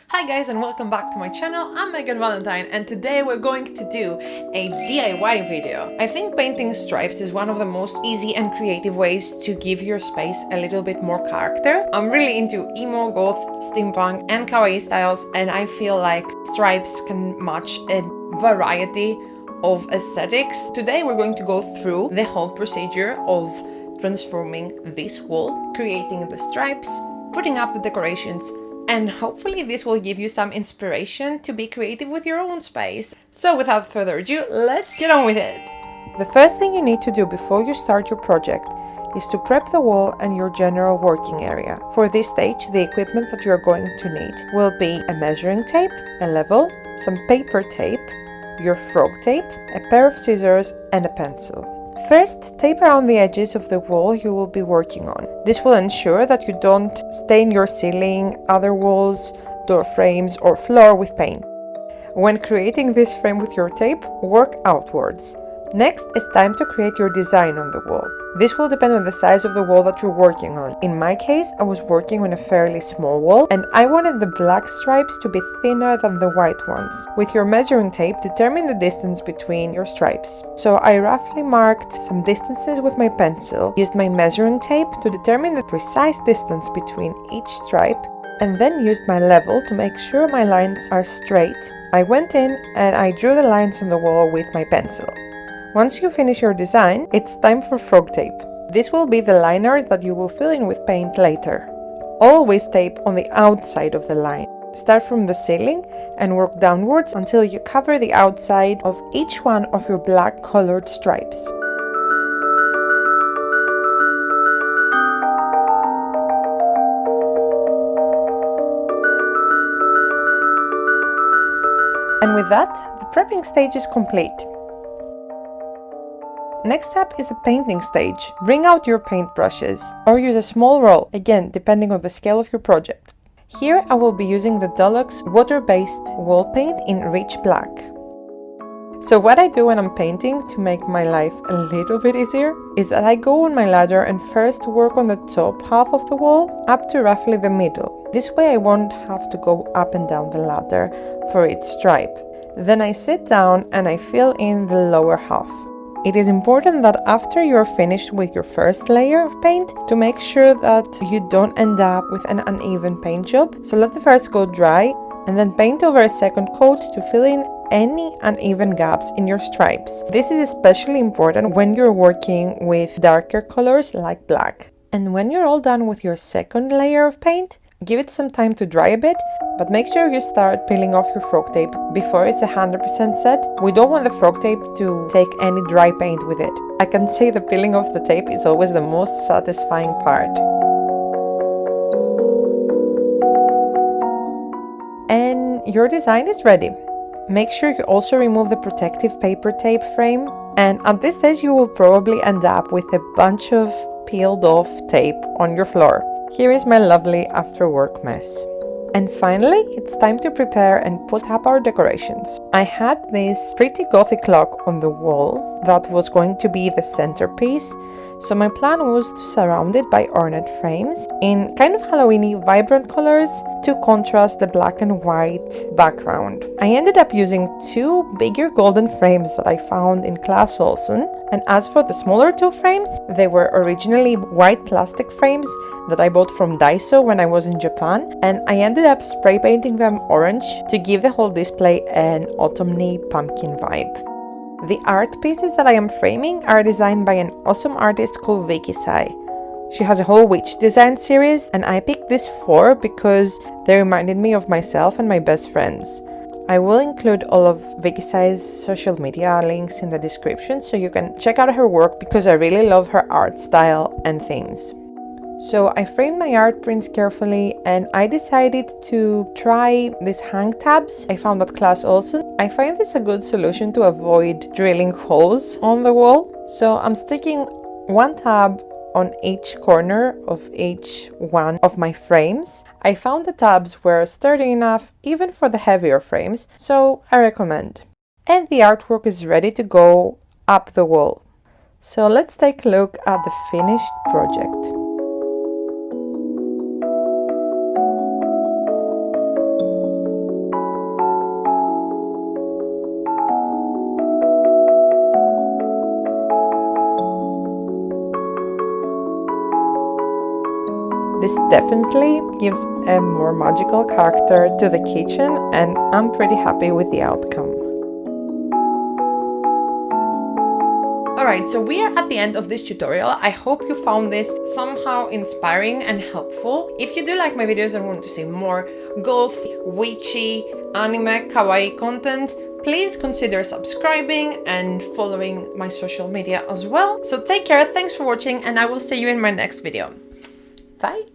Hi guys and welcome back to my channel. I'm Valentine and today we're going to do a DIY video. I think painting stripes is one of the most easy and creative ways to give your space a little bit more character. I'm really into emo, goth, steampunk and kawaii styles, and I feel like stripes can match a variety of aesthetics. Today we're going to go through the whole procedure of transforming this wall, creating the stripes, putting up the decorations, and hopefully this will give you some inspiration to be creative with your own space. So without further ado, let's get on with it! The first thing you need to do before you start your project is to prep the wall and your general working area. For this stage, the equipment that you are going to need will be a measuring tape, a level, some paper tape, your frog tape, a pair of scissors, and a pencil. First, tape around the edges of the wall you will be working on. This will ensure that you don't stain your ceiling, other walls, door frames, or floor with paint. When creating this frame with your tape, work outwards. Next, it's time to create your design on the wall. This will depend on the size of the wall that you're working on. In my case, I was working on a fairly small wall and I wanted the black stripes to be thinner than the white ones. With your measuring tape, determine the distance between your stripes. So I roughly marked some distances with my pencil, used my measuring tape to determine the precise distance between each stripe, and then used my level to make sure my lines are straight. I went in and I drew the lines on the wall with my pencil. Once you finish your design, it's time for frog tape. This will be the liner that you will fill in with paint later. Always tape on the outside of the line. Start from the ceiling and work downwards until you cover the outside of each one of your black colored stripes. And with that, the prepping stage is complete. Next step is the painting stage. Bring out your paintbrushes or use a small roll, again depending on the scale of your project. Here I will be using the Deluxe water-based wall paint in Rich Black. So what I do when I'm painting to make my life a little bit easier is that I go on my ladder and first work on the top half of the wall up to roughly the middle. This way I won't have to go up and down the ladder for each stripe. Then I sit down and I fill in the lower half. It is important that after you're finished with your first layer of paint to make sure that you don't end up with an uneven paint job. So let the first coat dry and then paint over a second coat to fill in any uneven gaps in your stripes. This is especially important when you're working with darker colors like black. And when you're all done with your second layer of paint, give it some time to dry a bit, but make sure you start peeling off your frog tape before it's 100% set. We don't want the frog tape to take any dry paint with it. I can say the peeling off the tape is always the most satisfying part. And your design is ready. Make sure you also remove the protective paper tape frame, and at this stage you will probably end up with a bunch of peeled off tape on your floor. Here is my lovely after work mess. And finally, it's time to prepare and put up our decorations. I had this pretty gothic clock on the wall that was going to be the centerpiece, so my plan was to surround it by ornate frames in kind of Halloweeny vibrant colors to contrast the black and white background. I ended up using two bigger golden frames that I found in Clas Ohlson, and as for the smaller two frames, they were originally white plastic frames that I bought from Daiso when I was in Japan, and I ended up spray painting them orange to give the whole display an autumny pumpkin vibe. The art pieces that I am framing are designed by an awesome artist called Vickisigh. She has a whole witch design series, and I picked these four because they reminded me of myself and my best friends. I will include all of Vickisigh's social media links in the description so you can check out her work because I really love her art style and themes. So I framed my art prints carefully and I decided to try these hang tabs I found at Clas Ohlson. I find this a good solution to avoid drilling holes on the wall. So I'm sticking one tab on each corner of each one of my frames. I found the tabs were sturdy enough even for the heavier frames, so I recommend. And the artwork is ready to go up the wall. So let's take a look at the finished project. This definitely gives a more magical character to the kitchen, and I'm pretty happy with the outcome. Alright, so we are at the end of this tutorial. I hope you found this somehow inspiring and helpful. If you do like my videos and want to see more goth, witchy, anime, kawaii content, please consider subscribing and following my social media as well. So take care, thanks for watching, and I will see you in my next video. Bye!